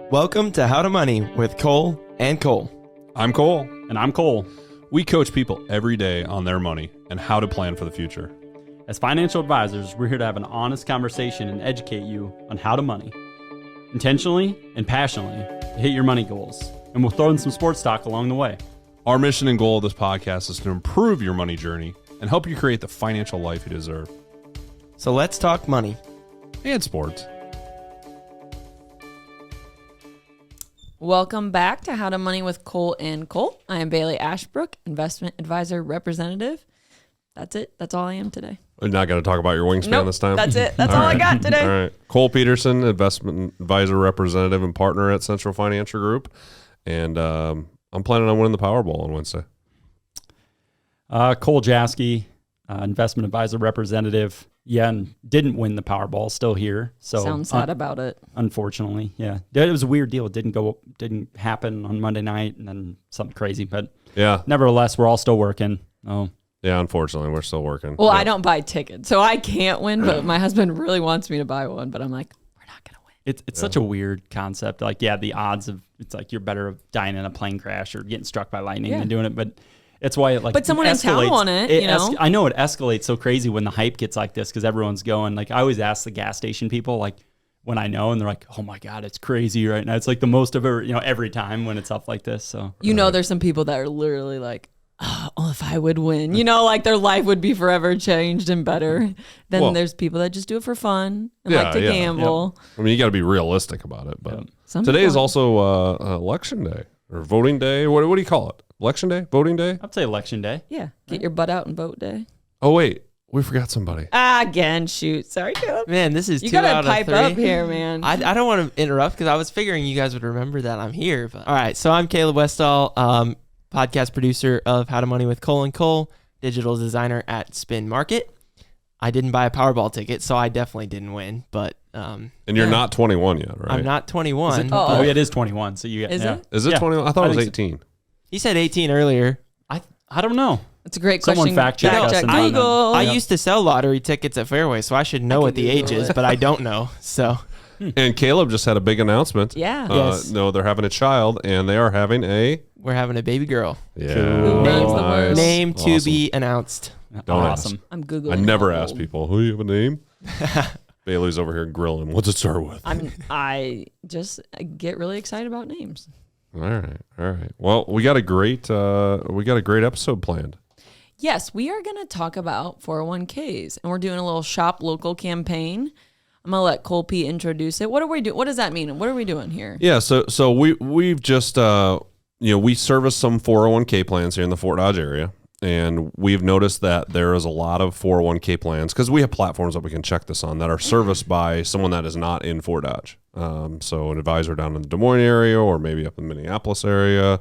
Welcome to How to Money with Kole and Cole. I'm Kole. And I'm Kole. We coach people every day on their money and how to plan for the future. As financial advisors, we're here to have an honest conversation and educate you on how to money. Intentionally and passionately to hit your money goals. And we'll throw in some sports talk along the way. Our mission and goal of this podcast is to improve your money journey and help you create the financial life you deserve. So let's talk money. And sports. Welcome back to How to Money with Cole and Cole. I am Bailey Ashbrook, investment advisor representative. That's it. That's all I am today. We're not going to talk about your wingspan this time? That's it. That's all I got today. All right. Cole Peterson, investment advisor representative and partner at Central Financial Group. And I'm planning on winning the Powerball on Wednesday. Cole Jaskey, investment advisor representative. Yeah, and didn't win the Powerball. Still here. So sounds sad about it. Unfortunately, yeah. It was a weird deal. It didn't happen on Monday night, and then something crazy. But yeah, nevertheless, we're all still working. Oh, yeah. Unfortunately, we're still working. Well, yeah. I don't buy tickets, so I can't win. But my husband really wants me to buy one. But I'm like, we're not gonna win. It's such a weird concept. Like, yeah, the odds of it's like you're better of dying in a plane crash or getting struck by lightning than doing it, but. It's why it But someone in town won it, you know? I know it escalates so crazy when the hype gets like this because everyone's going. Like, I always ask the gas station people, like, when I know, and they're like, oh my God, it's crazy right now. It's like the most of ever, every time when it's up like this. So, there's some people that are literally like, oh, if I would win, like their life would be forever changed and better. Then there's people that just do it for fun and like to gamble. Yep. I mean, you got to be realistic about it. But today is also election day or voting day. What do you call it? Election day? Voting day? I'd say election day. Yeah. Get your butt out and vote day. Oh, wait. We forgot somebody. Again, shoot. Sorry, Caleb. Man, this is you 2 out gotta of pipe 3. up here, man. I don't want to interrupt because I was figuring you guys would remember that I'm here. But all right, so I'm Caleb Westall, podcast producer of How to Money with Cole and Cole, digital designer at Spin Market. I didn't buy a Powerball ticket, so I definitely didn't win. But and you're not 21 yet, right? I'm not 21. Oh, it is 21. So you is it? Is it 21? I thought it was 18. He said 18 earlier. I don't know. That's a great question. Someone fact check us. Google. I used to sell lottery tickets at Fairway, so I should know what the age is, but I don't know. So, And Caleb just had a big announcement. Yeah. Yes. No, they're having a child, and they are having we're having a baby girl. Yeah. Cool. Name's the word. Name to be announced. Don't awesome. ask. I'm Googling. I never how ask old. people, who do you have a name? Bailey's over here grilling. What's it start with? I just get really excited about names. All right. Well, we got a great episode planned. Yes, we are going to talk about 401ks, and we're doing a little shop local campaign. I'm going to let Cole P introduce it. What are we doing? What does that mean? What are we doing here? Yeah, so we've just we service some 401k plans here in the Fort Dodge area, and we've noticed that there is a lot of 401k plans because we have platforms that we can check this on that are serviced by someone that is not in Fort Dodge. So an advisor down in the Des Moines area, or maybe up in the Minneapolis area,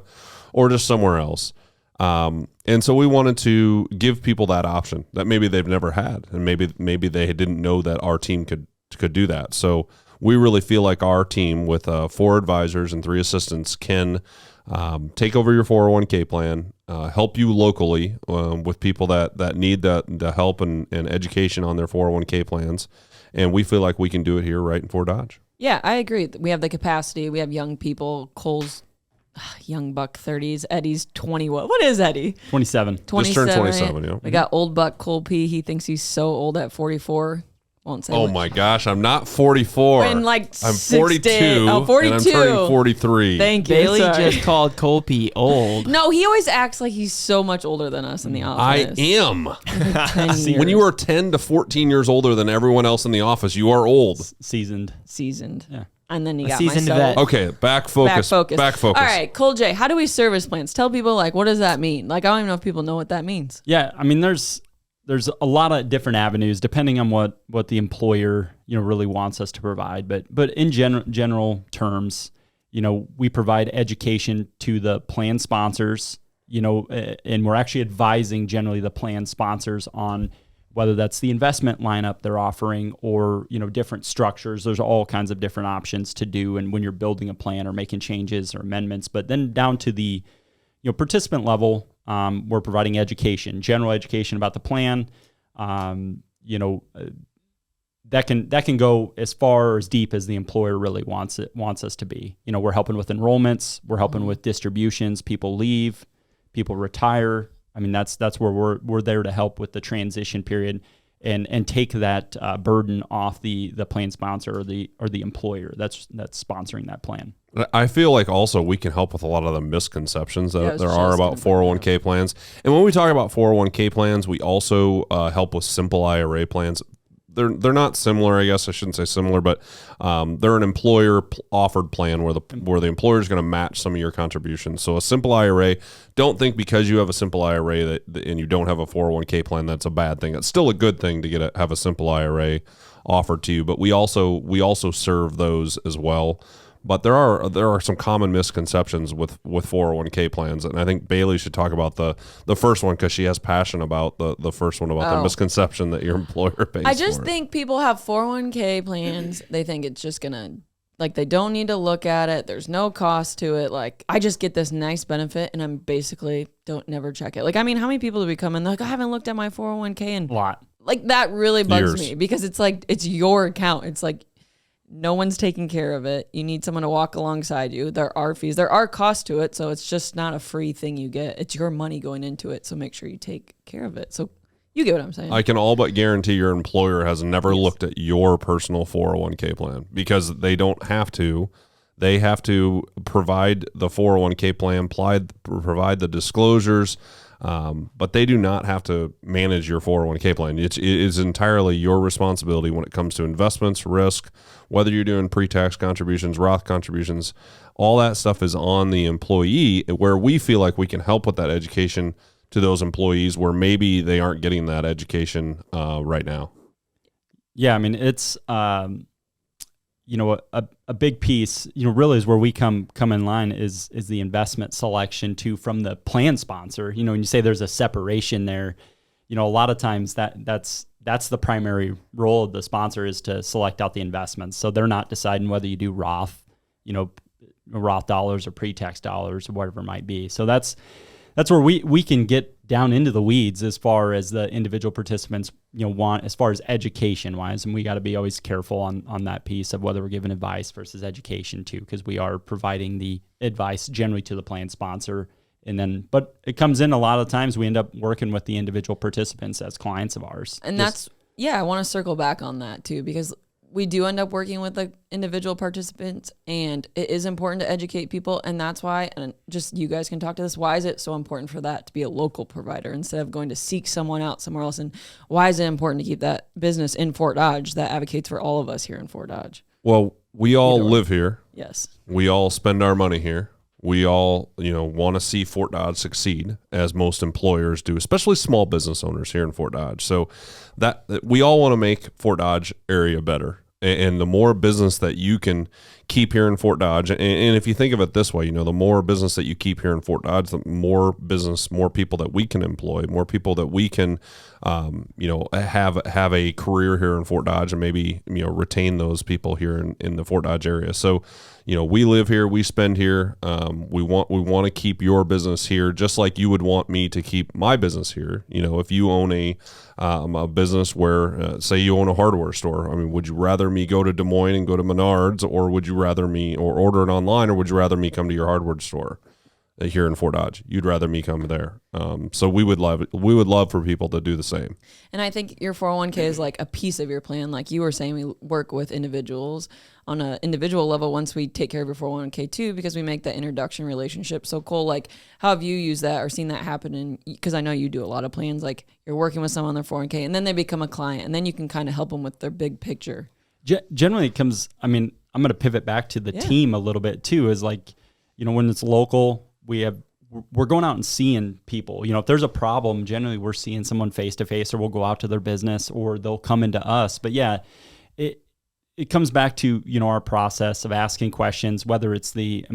or just somewhere else. And so we wanted to give people that option that maybe they've never had, and maybe they didn't know that our team could do that. So we really feel like our team with 4 advisors and 3 assistants can take over your 401k plan, help you locally with people that need the help and education on their 401k plans. And we feel like we can do it here right in Fort Dodge. Yeah, I agree. We have the capacity. We have young people. Cole's young buck 30s. Eddie's 20. What is Eddie? 27. 27. Just turned 27, yeah. We got old buck Cole P. He thinks he's so old at 44. Won't say Oh which. my gosh, I'm not 44. In like I'm 60 42. Oh, 42. And I'm turning 43. Thank you. Bailey Sorry. just called Cole P old. No, he always acts like he's so much older than us in the I office. am. 10 years. When you are 10 to 14 years older than everyone else in the office, you are old. Seasoned. Seasoned. And then you got seasoned myself. vet. Okay, back focus. Back focus. All right, Cole J, how do we service plans? Tell people, like, what does that mean? Like, I don't even know if people know what that means. Yeah, I mean, there's a lot of different avenues depending on what the employer really wants us to provide. But in general terms, we provide education to the plan sponsors. And we're actually advising generally the plan sponsors on whether that's the investment lineup they're offering or, different structures. There's all kinds of different options to do. And when you're building a plan or making changes or amendments, but then down to the, participant level, we're providing education, general education about the plan, that can go as far or as deep as the employer really wants us to be. We're helping with enrollments, we're helping with distributions, people leave, people retire. I mean, that's where we're there to help with the transition period and take that burden off the plan sponsor or the employer that's sponsoring that plan. I feel like also we can help with a lot of the misconceptions that there are about gonna bring 401k plans. And when we talk about 401k plans, we also help with simple IRA plans. They're not similar, I guess I shouldn't say similar, but they're an employer offered plan where the employer is going to match some of your contributions. So a simple IRA, don't think because you have a simple IRA and you don't have a 401k plan that's a bad thing. It's still a good thing to have a simple IRA offered to you, but we also serve those as well. But there are some common misconceptions with 401k plans, and I think Bailey should talk about the first one because she has passion about the first one about the misconception that your employer pays. I just think people have 401k plans. They think it's just gonna, like, they don't need to look at it. There's no cost to it. Like, I just get this nice benefit, and I'm basically never check it. Like, I mean, how many people do we come in? They're like, I haven't looked at my 401k in a lot. Like, that really bugs Years. me because it's like it's your account. It's like, no one's taking care of it. You need someone to walk alongside you. There are fees. There are costs to it. So it's just not a free thing you get. It's your money going into it. So make sure you take care of it. So you get what I'm saying. I can all but guarantee your employer has never looked at your personal 401k plan because they don't have to. They have to provide the 401k plan, provide the disclosures, but they do not have to manage your 401k plan. It is entirely your responsibility when it comes to investments, risk, whether you're doing pre-tax contributions, Roth contributions, all that stuff is on the employee, where we feel like we can help with that education to those employees where maybe they aren't getting that education right now. Yeah, I mean, it's a big piece, really is where we come in line is the investment selection too from the plan sponsor. When you say there's a separation there, a lot of times that's the primary role of the sponsor is to select out the investments. So they're not deciding whether you do Roth, Roth dollars or pre-tax dollars or whatever it might be. So that's where we can get down into the weeds as far as the individual participants, want as far as education wise. And we got to be always careful on that piece of whether we're giving advice versus education too, because we are providing the advice generally to the plan sponsor. But it comes in a lot of times we end up working with the individual participants as clients of ours. And I want to circle back on that too, because we do end up working with the individual participants, and it is important to educate people. And that's why, and just you guys can talk to this, why is it so important for that to be a local provider instead of going to seek someone out somewhere else? And why is it important to keep that business in Fort Dodge that advocates for all of us here in Fort Dodge? Well, we all live here. Yes. We all spend our money here. We all, want to see Fort Dodge succeed, as most employers do, especially small business owners here in Fort Dodge. So that we all want to make Fort Dodge area better. And the more business that you can keep here in Fort Dodge, and if you think of it this way, the more business that you keep here in Fort Dodge, the more business, more people that we can employ, more people that we can, have a career here in Fort Dodge, and maybe retain those people here in the Fort Dodge area. So, we live here, we spend here. We want to keep your business here, just like you would want me to keep my business here. If you own a business where, say you own a hardware store, I mean, would you rather me go to Des Moines and go to Menards, or would you rather me or order it online, or would you rather me come to your hardware store here in Fort Dodge? You'd rather me come there. So we would love for people to do the same. And I think your 401k is like a piece of your plan. Like you were saying, we work with individuals on an individual level once we take care of your 401k too, because we make that introduction relationship. So Cole, like, how have you used that or seen that happen? Because I know you do a lot of plans, like you're working with someone on their 401k and then they become a client and then you can kind of help them with their big picture. Generally it comes, I mean, I'm going to pivot back to the team a little bit too, is like, when it's local, we're going out and seeing people. If there's a problem, generally we're seeing someone face to face, or we'll go out to their business, or they'll come into us. But yeah, it comes back to, our process of asking questions, whether it's the,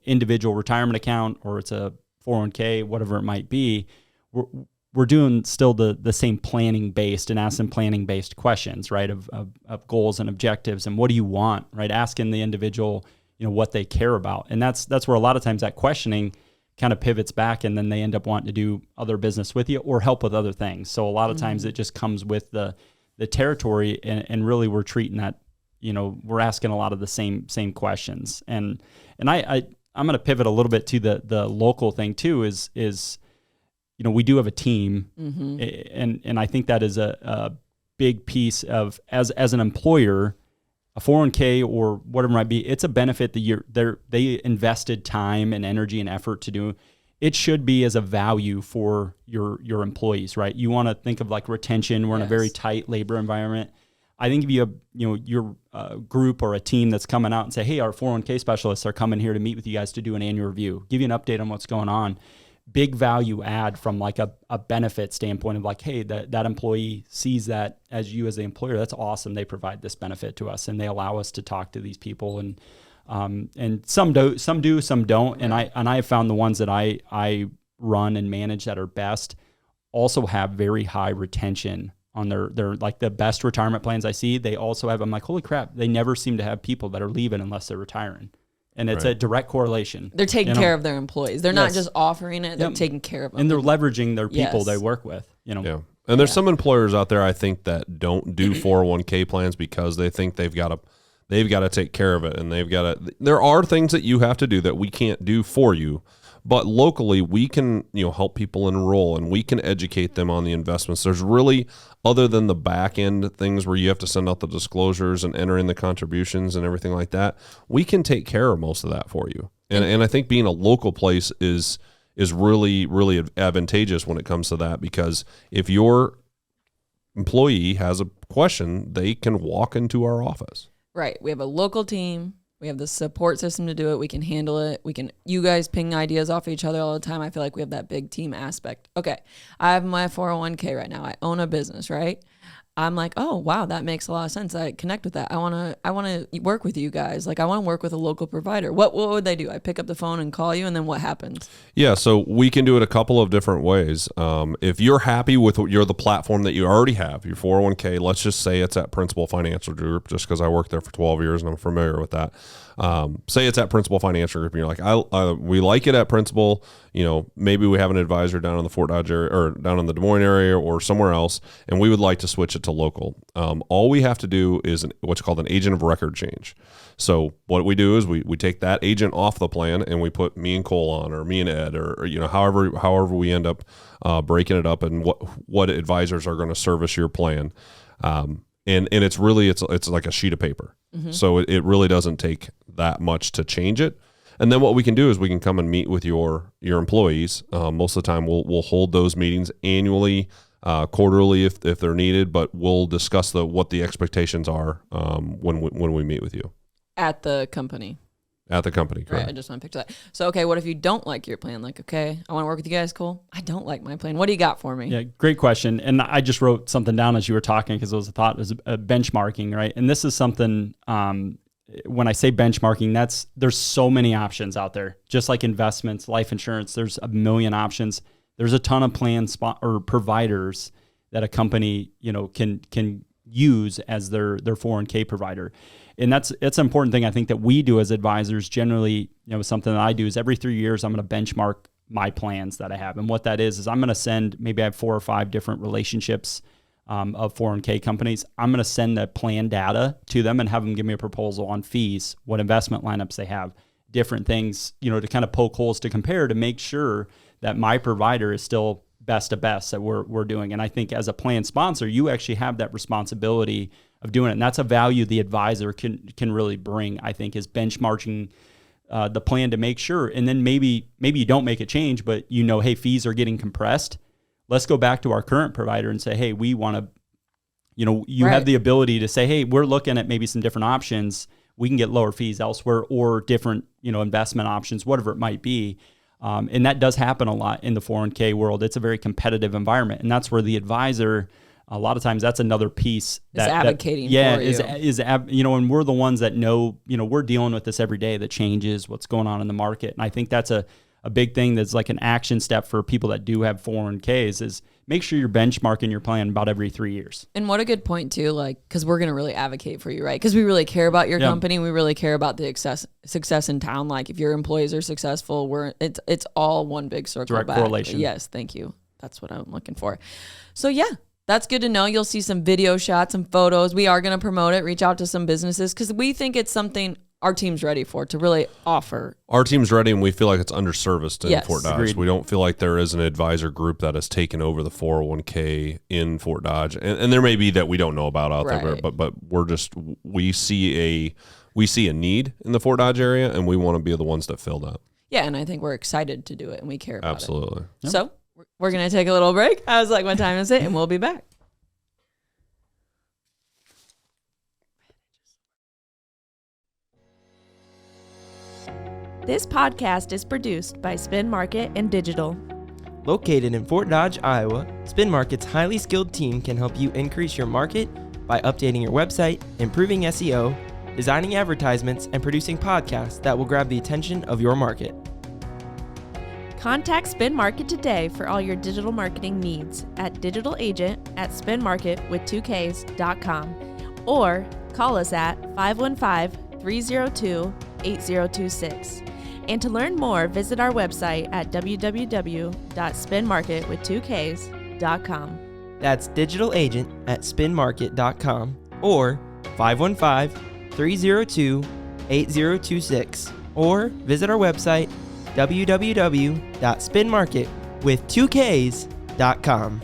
individual retirement account or it's a 401k, whatever it might be. We're doing still the same planning based and asking planning based questions, right? Of goals and objectives and what do you want, right? Asking the individual, what they care about. And that's where a lot of times that questioning kind of pivots back, and then they end up wanting to do other business with you or help with other things. So a lot of times it just comes with the the territory, and really we're treating that, we're asking a lot of the same questions. And I'm going to pivot a little bit to the local thing too, is we do have a team, and I think that is a big piece of, as an employer, a 401k or whatever it might be, it's a benefit that they invested time and energy and effort to do. It should be as a value for your employees, right? You want to think of like retention. We're in a very tight labor environment. I think if you have, your group or a team that's coming out and say, hey, our 401k specialists are coming here to meet with you guys to do an annual review, give you an update on what's going on. Big value add from like a benefit standpoint of like, hey, that employee sees that as you as the employer. That's awesome. They provide this benefit to us, and they allow us to talk to these people. And some do, some don't. And I have found the ones that I run and manage that are best also have very high retention on their like the best retirement plans I see. They also have, I'm like, holy crap, they never seem to have people that are leaving unless they're retiring. And it's a direct correlation. They're taking care of their employees. They're not just offering it. They're taking care of them. And they're leveraging their people they work with. Yeah. And there's some employers out there, I think, that don't do 401k plans because they think they've got to take care of it, and there are things that you have to do that we can't do for you. But locally, we can, help people enroll, and we can educate them on the investments. There's really, other than the back end things where you have to send out the disclosures and enter in the contributions and everything like that, we can take care of most of that for you. And I think being a local place is really, really advantageous when it comes to that, because if your employee has a question, they can walk into our office. Right. We have a local team. We have the support system to do it. We can handle it. You guys ping ideas off each other all the time. I feel like we have that big team aspect. Okay. I have my 401k right now. I own a business, right? I'm like, oh, wow, that makes a lot of sense. I connect with that. I want to work with you guys. Like, I want to work with a local provider. What would they do? I pick up the phone and call you, and then what happens? Yeah, so we can do it a couple of different ways. If you're happy with the platform that you already have, your 401k, let's just say it's at Principal Financial Group, just because I worked there for 12 years and I'm familiar with that. Say it's at Principal Financial Group, and you're like, we like it at Principal. Maybe we have an advisor down in the Fort Dodge area, or down in the Des Moines area, or somewhere else, and we would like to switch it to local. All we have to do is what's called an agent of record change. So what we do is we take that agent off the plan, and we put me and Kole on, or me and Ed, or however we end up breaking it up, and what advisors are going to service your plan. And it's really it's like a sheet of paper. Mm-hmm. So it really doesn't take that much to change it. And then what we can do is we can come and meet with your employees. Most of the time we'll hold those meetings annually, quarterly if they're needed, but we'll discuss what the expectations are when we meet with you. At the company. At the company, correct. Right, I just want to picture that. So, okay, what if you don't like your plan? Like, okay, I want to work with you guys, cool. I don't like my plan. What do you got for me? Yeah, great question. And I just wrote something down as you were talking, because it was a thought, it was benchmarking, right? And this is something, when I say benchmarking, there's so many options out there. Just like investments, life insurance, there's a million options. There's a ton of plan or providers that a company, can use as their 401k provider. And that's an important thing I think that we do as advisors. Generally, something that I do is every 3 years, I'm going to benchmark my plans that I have. And what that is I'm going to send, maybe I have 4 or 5 different relationships of 401k companies. I'm going to send the plan data to them and have them give me a proposal on fees, what investment lineups they have, different things, to kind of poke holes to compare, to make sure that my provider is still best of best that we're doing. And I think as a plan sponsor, you actually have that responsibility of doing it. And that's a value the advisor can really bring, I think, is benchmarking the plan to make sure. And then maybe you don't make a change, but hey, fees are getting compressed. Let's go back to our current provider and say, hey, we want to, you have the ability to say, hey, we're looking at maybe some different options. We can get lower fees elsewhere, or different, investment options, whatever it might be. And that does happen a lot in the 401k world. It's a very competitive environment. And that's where the advisor, a lot of times, that's another piece that advocating for you. And we're the ones that know, we're dealing with this every day, the changes, what's going on in the market. And I think that's a big thing that's like an action step for people that do have 401ks, is make sure you're benchmarking your plan about every 3 years. And what a good point too, like, because we're going to really advocate for you, right? Because we really care about your company. We really care about the success in town. Like, if your employees are successful, it's all one big circle. Direct back. Correlation. Yes, thank you. That's what I'm looking for. So yeah, that's good to know. You'll see some video shots, some photos. We are going to promote it, reach out to some businesses because we think it's something our team's ready for to really offer. Our team's ready, and we feel like it's underserviced in Yes. Fort Dodge. Agreed. We don't feel like there is an advisor group that has taken over the 401k in Fort Dodge, and there may be that we don't know about out there, Right. but we see a need in the Fort Dodge area, and we want to be the ones that fill that. Yeah, and I think we're excited to do it and we care about Absolutely. it. So we're going to take a little break. I was like, what time is it? And we'll be back. This podcast is produced by Spin Market and Digital. Located in Fort Dodge, Iowa, Spin Market's highly skilled team can help you increase your market by updating your website, improving SEO, designing advertisements, and producing podcasts that will grab the attention of your market. Contact Spin Market today for all your digital marketing needs at digitalagent@spinmarket.com or call us at 515-302-8026. And to learn more, visit our website at www.spinmarket.com. That's digitalagent@spinmarket.com or 515-302-8026 or visit our website www.spinmarket.com.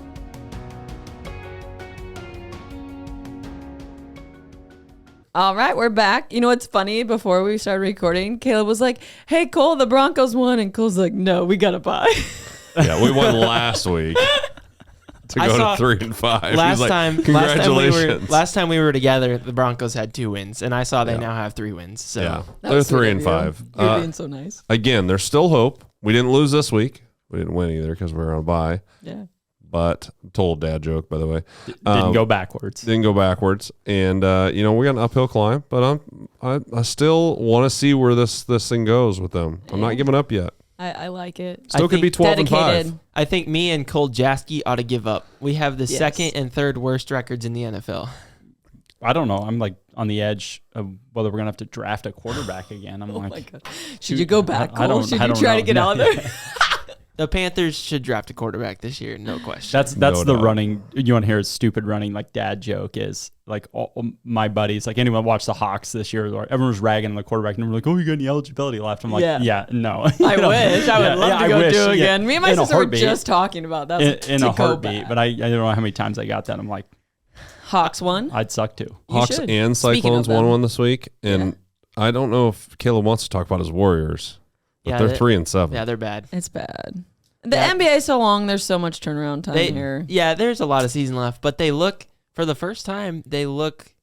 All right, we're back. You know what's funny? Before we started recording, Caleb was like, hey, Cole, the Broncos won. And Cole's like, no, we got to buy. Yeah, we won last week to I go saw- to 3-5. Last He's like, time, congratulations. last time we were together, the Broncos had 2 wins, and I saw they now have 3 wins. So yeah, That they're was sweet of you. 3-5. You're being so nice. Again, there's still hope. We didn't lose this week. We didn't win either because we were on a bye. Yeah. But total dad joke, by the way. Didn't go backwards. Didn't go backwards, and we got an uphill climb. But I still want to see where this thing goes with them. I'm not giving up yet. I like it. Still could be 12-5. Dedicated. I think me and Cole Jaskey ought to give up. We have the Yes. second and third worst records in the NFL. I don't know. I'm like on the edge of whether we're gonna have to draft a quarterback again. I'm Oh like, my God. Should you go back, I Cole? don't- Should I you don't try know. to get No. out there? The Panthers should draft a quarterback this year, no question. That's No the doubt. running. You want to hear a stupid running like dad joke is like all my buddies, like anyone watched the Hawks this year, everyone was ragging on the quarterback and they were like, oh, you got any eligibility left? I'm like, Yeah. no. I wish. I would love to go do it again. Me and my in a sister were heartbeat. just talking about that. in to a go heartbeat, back. but I don't know how many times I got that. I'm like, Hawks won. I'd suck too. You Hawks should. and Speaking Cyclones of won them. one this week, and I don't know if Caleb wants to talk about his Warriors, but Yeah, they're they- 3-7. Yeah, they're bad. It's bad. The Yeah. NBA is so long. There's so much turnaround time here. Yeah, there's a lot of season left, but they look, for the first time, they look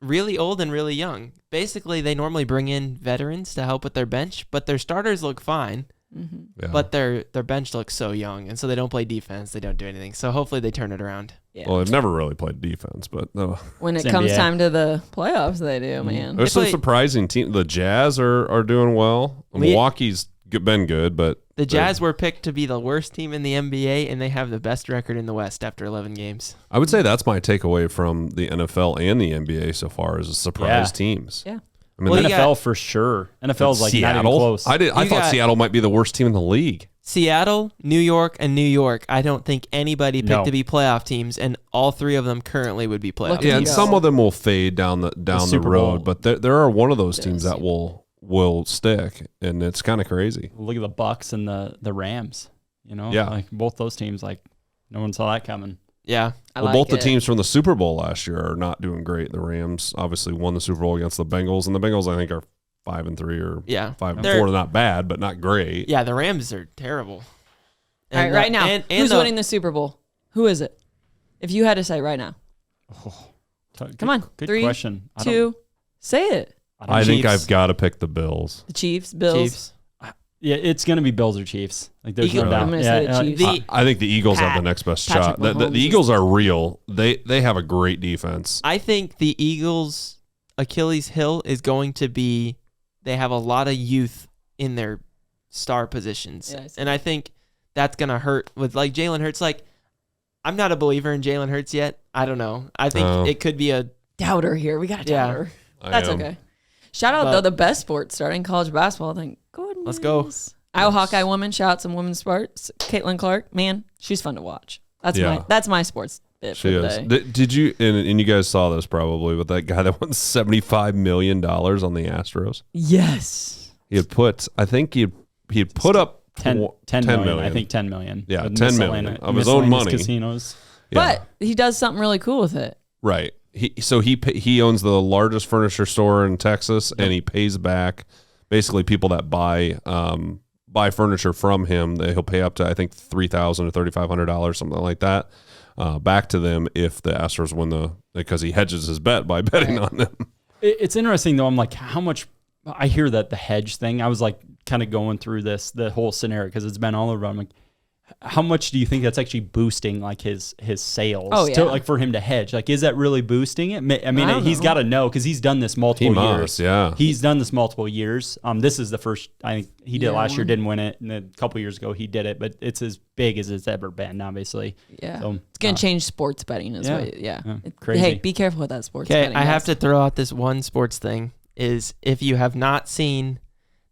really old and really young. Basically, they normally bring in veterans to help with their bench, but their starters look fine, Yeah. but their bench looks so young, and so they don't play defense. They don't do anything. So hopefully they turn it around. Yeah. Well, they've never really played defense, but no. When it It's comes NBA. time to the playoffs, they do, man. There's They some play- surprising teams. The Jazz are doing well. Milwaukee's been good, but The Jazz were picked to be the worst team in the NBA, and they have the best record in the West after 11 games. I would say that's my takeaway from the NFL and the NBA so far is surprise Yeah. teams. Yeah. I mean, Well, the- you NFL for sure. NFL's like not even close. I You thought got- Seattle might be the worst team in the league. Seattle, New York, and New York. I don't think anybody picked No. to be playoff teams, and all 3 of them currently would be playoff Look at teams. Yeah, and go. some of them will fade down the Super road, Bowl. but there are one of those Yes. teams that will stick, and it's kind of crazy. Look at the Bucks and the Rams. You know, Yeah. like both those teams, like no one saw that coming. Yeah. I Well, like both the it. teams from the Super Bowl last year are not doing great. The Rams obviously won the Super Bowl against the Bengals, and the Bengals I think are 5-3 or Yeah. 5-4. They're- Not bad, but not great. Yeah, the Rams are terrible. All right, right now, and who's the- winning the Super Bowl? Who is it? If you had to say right now. Come on. Good 3, question. 2, say it. I think Chiefs. I've got to pick the Bills. The Chiefs, Bills. Chiefs. Yeah, it's gonna be Bills or Chiefs. Like there's Eagles. no doubt. I'm gonna say the Yeah, Chiefs. The- I think the Eagles have the Pat- next best Patrick shot. The Mahomes is- Eagles are real. They have a great defense. I think the Eagles' Achilles heel is going to be they have a lot of youth in their star positions. Yeah, I see. And I think that's going to hurt with like Jalen Hurts. Like, I'm not a believer in Jalen Hurts yet. I don't know. I think Oh. it could be a Doubter here. We got a Yeah. doubter. I That's am. okay. Shout out, But- though, the best sport starting college basketball. Thank goodness. Let's go. Iowa Hawkeye woman. Shout out some women's sports. Caitlin Clark. Man, she's fun to watch. That's Yeah. my sports it She for the is. day. Did you, and you guys saw this probably, but that guy that won $75 million on the Astros, Yes. he had put, I think he had put up 10 million. I think 10 million. Yeah, With 10 million miscellaneous- of his own miscellaneous money. Casinos. Yeah. But he does something really cool with it. Right. He owns the largest furniture store in Texas, and he pays back basically people that buy furniture from him. He'll pay up to, I think, $3,000 or $3,500, something like that, back to them if the Astros win because he hedges his bet by betting on them. It's interesting though. I'm like, how much? I hear that the hedge thing. I was like, kind of going through the whole scenario because it's been all over. I'm like, how much do you think that's actually boosting like his sales? Oh, yeah. Like for him to hedge, like is that really boosting it? I mean, I don't he's know. got to know because he's done this multiple He years. must, yeah. He's done this multiple years. This is the first. I think he did Year last year, one. didn't win it, and a couple years ago he did it. But it's as big as it's ever been, obviously. Yeah. So, It's going to change sports betting as yeah. well. Yeah. Crazy. Hey, be careful with that sports Okay, betting. I have guys. to throw out this one sports thing is if you have not seen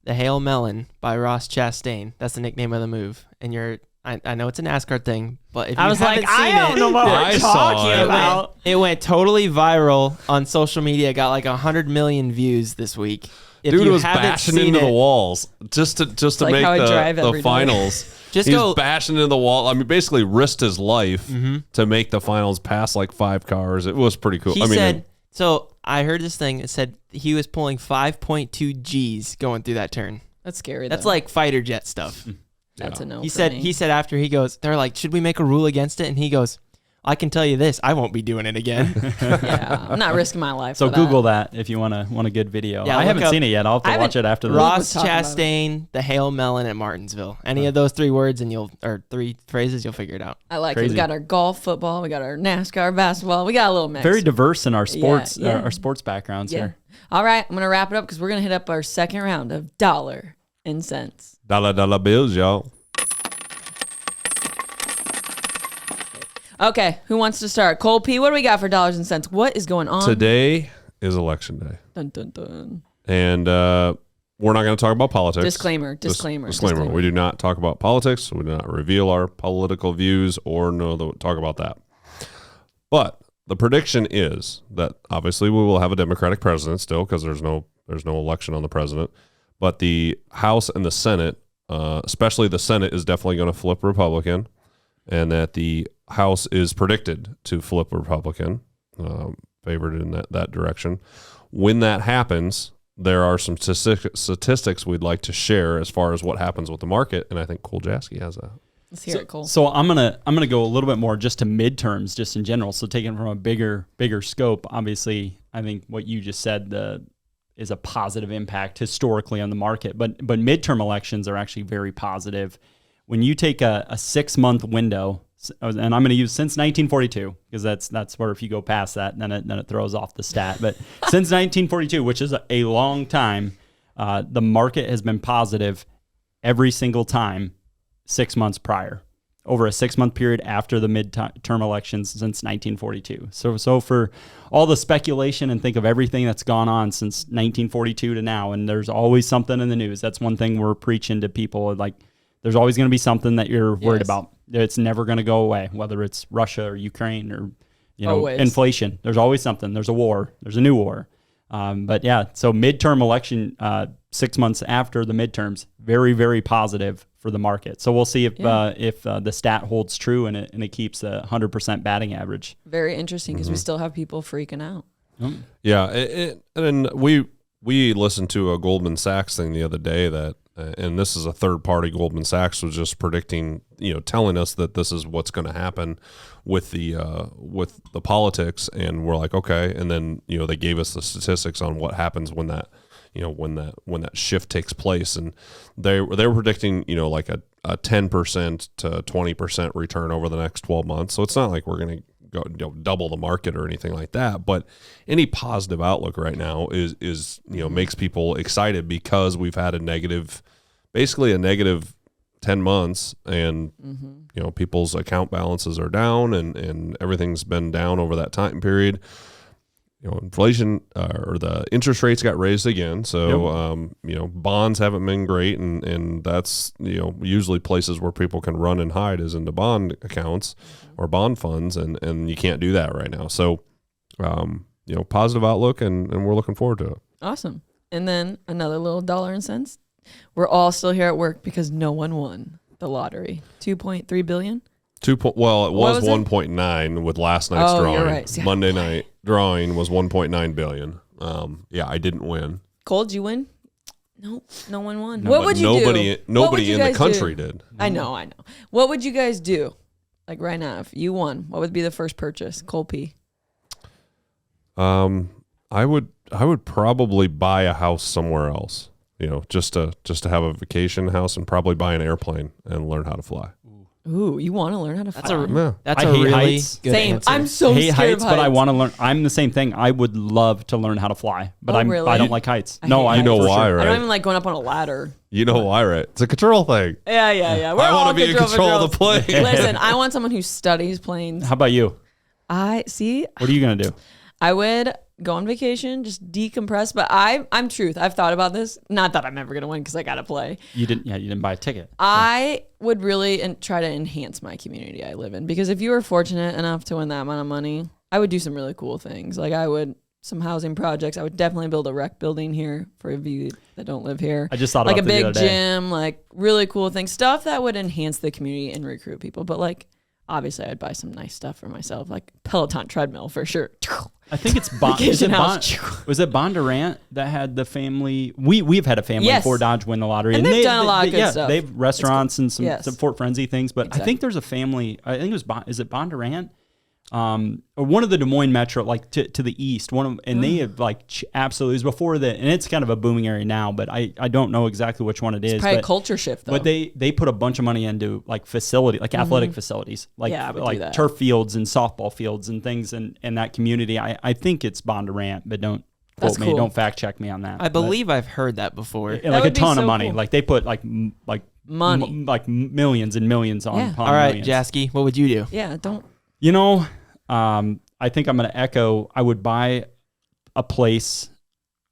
the Hail Melon by Ross Chastain, that's the nickname of the move, and I know it's a NASCAR thing, but if you I was like, haven't seen I don't it, know what I we're saw talking it. about. It went totally viral on social media. Got like 100 million views this week. If Dude you was haven't bashing seen into the it, walls just to like make how I drive the every day. finals. Just He's go- bashing into the wall. I mean, basically risked his life to make the finals pass like 5 cars. It was pretty cool. He I mean, said, so I heard this thing. It said he was pulling 5.2 G's going through that turn. That's scary. That's though. he fighter jet stuff. That's a no. He for said me. he said after he goes, they're like, should we make a rule against it? And he goes, I can tell you this, I won't be doing it again. Yeah, I'm not risking my life. So for Google that if you want a good video. Yeah, I look haven't up- seen it yet. I'll have to I watch it haven't- after the Ross was talking about it. Chastain, the Hail Melon at Martinsville. Any of those 3 words or 3 phrases, you'll figure it out. I like it. Crazy. We got our golf, football. We got our NASCAR, basketball. We got a little mix. Very diverse in our sports yeah. our sports backgrounds Yeah. here. All right, I'm gonna wrap it up because we're gonna hit up our second round of dollar and cents. dollar bills, y'all. Okay, who wants to start? Cole P, what do we got for dollars and cents? What is going on? Today is election day. Dun, dun, dun. And we're not going to talk about politics. Disclaimer. We do not talk about politics. We do not reveal our political views or talk about that. But the prediction is that obviously we will have a Democratic president still because there's no election on the president. But the House and the Senate, especially the Senate, is definitely going to flip Republican, and that the House is predicted to flip Republican, favored in that direction. When that happens, there are some statistics we'd like to share as far as what happens with the market, and I think Cole Jaskey has that. Let's hear it, Cole. So I'm gonna go a little bit more just to midterms, just in general. So taking from a bigger scope, obviously, I think what you just said is a positive impact historically on the market. But midterm elections are actually very positive. When you take a 6-month window, and I'm going to use since 1942 because that's where if you go past that, then it throws off the stat. But since 1942, which is a long time, the market has been positive every single time 6 months prior, over a 6-month period after the midterm elections since 1942. So for all the speculation and think of everything that's gone on since 1942 to now, and there's always something in the news. That's one thing we're preaching to people, like there's always going to be something that you're worried about. It's never going to go away, whether it's Russia or Ukraine or Always. inflation. There's always something. There's a war. There's a new war. But yeah, so midterm election, 6 months after the midterms, very, very positive for the market. So we'll see if the stat holds true and it keeps a 100% batting average. Very interesting because we still have people freaking out. Yeah, and we listened to a Goldman Sachs thing the other day that, and this is a third party. Goldman Sachs was just predicting, telling us that this is what's going to happen with the politics, and we're like, okay, and then they gave us the statistics on what happens when that shift takes place, and they were predicting like a 10% to 20% return over the next 12 months. So it's not like we're going to go double the market or anything like that, but any positive outlook right now is makes people excited because we've had basically a negative 10 months, and people's account balances are down, and everything's been down over that time period. inflation or the interest rates got raised again. So, bonds haven't been great. And that's, usually places where people can run and hide is into bond accounts or bond funds. And you can't do that right now. So, positive outlook and we're looking forward to it. Awesome. And then another little dollar and cents. We're all still here at work because no one won the lottery. 2.3 billion. It was was it? 1.9 with last night's Oh, drawing. you're right. See, Monday night drawing was 1.9 billion. I didn't win. Cole, did you win? Nope, no one won. No, what but would you nobody, do? Nobody in the country did. I know. What would you guys do? Like right now, if you won, what would be the first purchase? Cole P. I would probably buy a house somewhere else. Just to have a vacation house and probably buy an airplane and learn how to fly. Ooh, you want to learn how to fly? That's I a hate really heights. good Same. answer. I'm so hate scared heights, of but I heights. want to learn. I'm the same thing. I would love to learn how to fly, but Oh, really? I don't like heights. I No, hate I heights. You know for why, sure. right? I don't even like going up on a ladder. You know why, right? It's a control thing. Yeah. We're I all want to be in control of the plane. Listen, I want someone who studies planes. How about you? I see. What are you gonna do? I would go on vacation, just decompress. But I'm truth. I've thought about this. Not that I'm ever gonna win because I gotta play. You didn't buy a ticket. I would really try to enhance my community I live in, because if you were fortunate enough to win that amount of money, I would do some really cool things. Like some housing projects. I would definitely build a rec building here for you that don't live here. I just thought like about a this the big other day. gym, like really cool things, stuff that would enhance the community and recruit people. But like, obviously, I'd buy some nice stuff for myself, like Peloton treadmill for sure. I think it's Bond. Vacation house. Was it Bondurant that had the family? We've had a family in Yes. Fort Dodge win the lottery, And they've done a lot of good yeah, stuff. They have restaurants and some Yes. Fort Frenzy things. But I Exactly. think there's a family. I think it was is it Bondurant? Or one of the Des Moines Metro, like to the east. And they have like absolutely. It was before that, and it's kind of a booming area now. But I don't know exactly which one it is. Probably a but, culture shift, though. But they put a bunch of money into like athletic facilities, like Yeah, I would do like that. turf fields and softball fields and things in that community. I think it's Bondurant, but don't That's quote me, cool. don't fact check me on that. I believe I've heard that before. But, like a would be ton so of money. cool. Like they put like Money. like millions and millions on. Yeah. upon All right, millions. Jasky, what would you do? Yeah, don't. You know, I think I'm going to echo. I would buy a place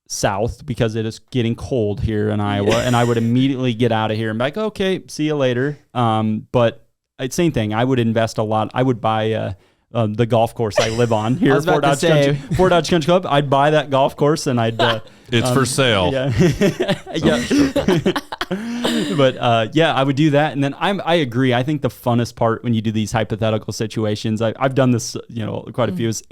south because it is getting cold here in Iowa, and I would immediately get out of here and be like, okay, see you later. But same thing. I would invest a lot. I would buy the golf course I live on here, I was about Fort to Dodge say. Fort Dodge Country Club. I'd buy that golf course and I'd. It's for sale. Yeah. Yeah. But I would do that. And then I agree. I think the funnest part when you do these hypothetical situations, I've done this, quite a few, is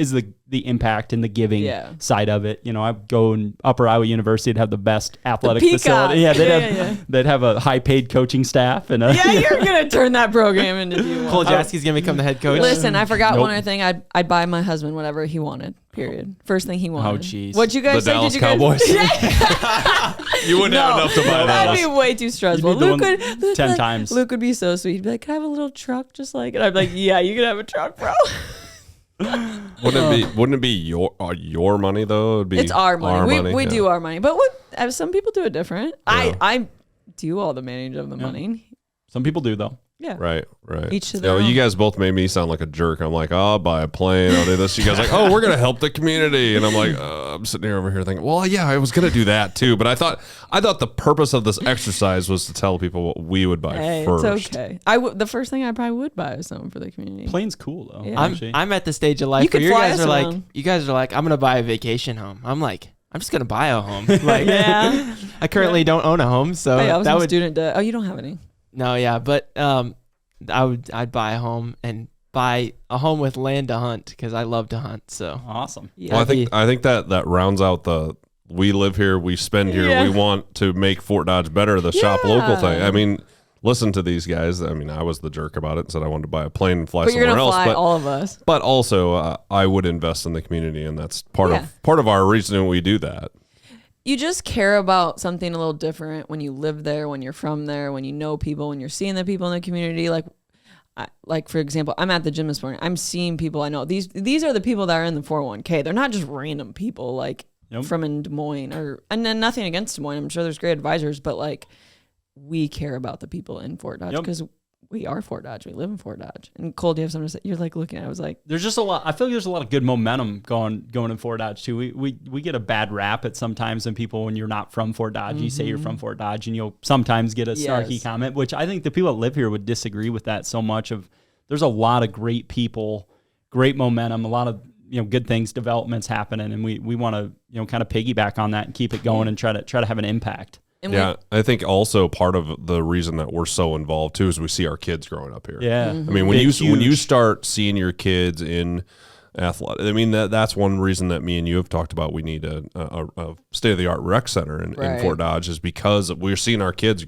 the impact and the giving Yeah. side of it. I go in Upper Iowa University to have the best athletic Peacock. facility. Yeah, Yeah. they'd have a high paid coaching staff and Yeah, you're gonna turn that program into you. Cole Jasky's gonna become the head coach. Listen, I forgot Nope. one other thing. I'd buy my husband whatever he wanted. Period. First thing he wanted. jeez. What'd you guys The say? Dallas Did you guys? Cowboys? You wouldn't have enough to buy That'd those. be way too stressful. You'd be the Luke one would 10 times. Luke would be so sweet. He'd be like, "Can I have a little truck just like it?" I'd be like, "Yeah, you can have a truck, bro." Wouldn't it be your money though? It'd be It's our money. We yeah. do our money, but some people do it different. I do all the managing of the money. some people do though. Yeah. Right. Each to their You own. guys both made me sound like a jerk. I'm like, oh, I'll buy a plane. I'll do this. You guys are like, oh, we're gonna help the community, and I'm like, I'm sitting here over here thinking, well, yeah, I was gonna do that too, but I thought the purpose of this exercise was to tell people what we would buy Hey, first. it's okay. The first thing I probably would buy is something for the community. Plane's cool though. Yeah. actually. I'm at the stage of life You where could you fly guys us are around. like, I'm gonna buy a vacation home. I'm like, I'm just gonna buy a home. Like, Yeah. I currently don't own a home, so Hey, I was that in would student debt. Oh, you don't have any. no, yeah, but I'd buy a home and buy a home with land to hunt because I love to hunt. So Awesome. Yeah. Well, That'd I think that rounds out the we live here, we spend here, Yeah. we want to make Fort Dodge better. The shop local Yeah. thing. I mean, listen to these guys. I mean, I was the jerk about it and said I wanted to buy a plane and fly But you're somewhere gonna else. fly But all of us. but also, I would invest in the community, and that's part Yeah. of our reason we do that. You just care about something a little different when you live there, when you're from there, when you know people, when you're seeing the people in the community. Like for example, I'm at the gym this morning. I'm seeing people I know. These are the people that are in the 401k. They're not just random people from in Des Moines and then nothing against Des Moines. I'm sure there's great advisors, but we care about the people in Fort Dodge because we are Fort Dodge. We live in Fort Dodge. And Cole, do you have something to say? You're like looking at it. I was like, There's just a lot. I feel like there's a lot of good momentum going in Fort Dodge too. We get a bad rap at sometimes, and people, when you're not from Fort Dodge, you say you're from Fort Dodge, and you'll sometimes get a snarky comment, which I think the people that live here would disagree with that so much. There's a lot of great people, great momentum, a lot of good things, developments happening, and we want to kind of piggyback on that and keep it going and try to have an impact. and Yeah, I think also part of the reason that we're so involved too is we see our kids growing up here. Yeah, I mean, when Big, you huge. start seeing your kids in athletic, I mean that's one reason that me and you have talked about we need a state of the art rec center in Right. Fort Dodge, is because we're seeing our kids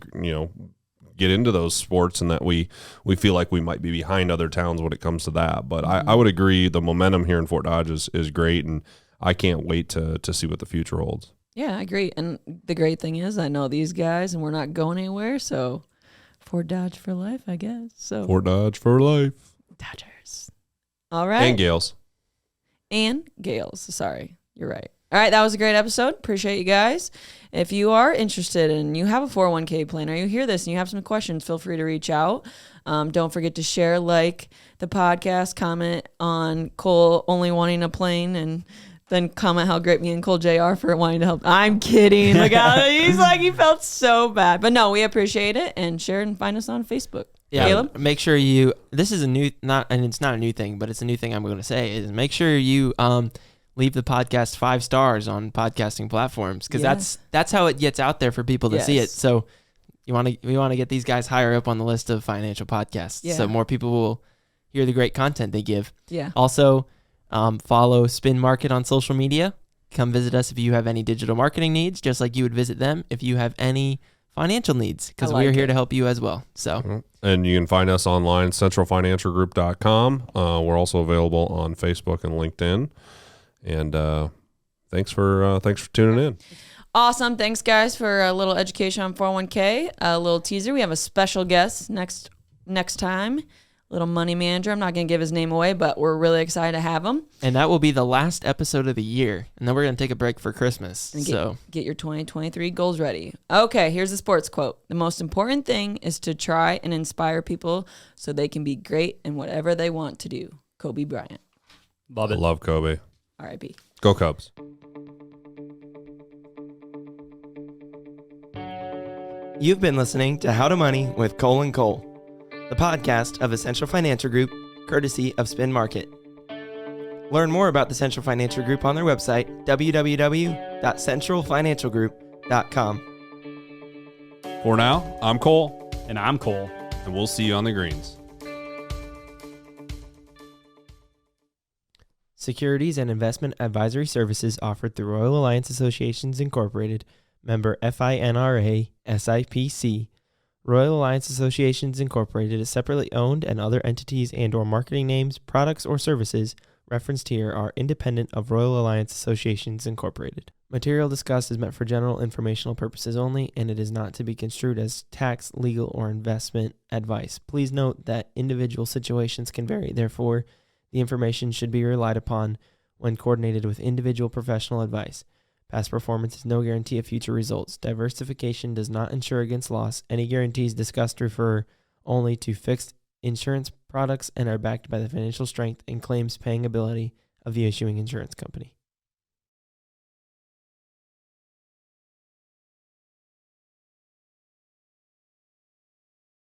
get into those sports, and that we feel like we might be behind other towns when it comes to that. But I would agree the momentum here in Fort Dodge is great, and I can't wait to see what the future holds. Yeah, I agree. And the great thing is I know these guys and we're not going anywhere. So Fort Dodge for life, I guess. So Fort Dodge for life. Dodgers. All right. And Gales. And Gales. Sorry. You're right. All right. That was a great episode. Appreciate you guys. If you are interested and you have a 401k plan or you hear this and you have some questions, feel free to reach out. Don't forget to share, like the podcast, comment on Cole only wanting a plane, and then comment how great me and Cole J are for wanting to help. I'm kidding. Look how he's like, he felt so bad. But no, we appreciate it. And share and find us on Facebook. Yeah, Caleb? make sure this is and it's not a new thing, but it's a new thing I'm going to say, is make sure you leave the podcast 5 stars on podcasting platforms, because that's how it gets out there for people to see it. So we want to get these guys higher up on the list of financial podcasts, so more people will hear the great content they give. Yeah. Also, follow Spin Market on social media. Come visit us if you have any digital marketing needs, just like you would visit them if you have any financial needs, because we're here to help you as well. So, And you can find us online, centralfinancialgroup.com. We're also available on Facebook and LinkedIn. And thanks for tuning in. Awesome. Thanks, guys, for a little education on 401k. A little teaser. We have a special guest next time. Little money manager. I'm not going to give his name away, but we're really excited to have him. and that will be the last episode of the year, and then we're going to take a break for Christmas. And So get your 2023 goals ready. Okay, here's the sports quote. The most important thing is to try and inspire people so they can be great in whatever they want to do. Kobe Bryant. Love I it. love Kobe. R.I.P. Go Cubs. you've been listening to How to Money with Kole Cole, the podcast of Essential Financial Group, courtesy of Spin Market. Learn more about the Central Financial Group on their website, www.centralfinancialgroup.com. For now, I'm Cole, And I'm Cole. and we'll see you on the greens. Securities and investment advisory services offered through Royal Alliance Associations Incorporated, member FINRA, SIPC. Royal Alliance Associations Incorporated is separately owned, and other entities and/or marketing names, products, or services referenced here are independent of Royal Alliance Associations Incorporated. Material discussed is meant for general informational purposes only, and it is not to be construed as tax, legal, or investment advice. Please note that individual situations can vary. Therefore, the information should be relied upon when coordinated with individual professional advice. Past performance is no guarantee of future results. Diversification does not insure against loss. Any guarantees discussed refer only to fixed insurance products and are backed by the financial strength and claims paying ability of the issuing insurance company.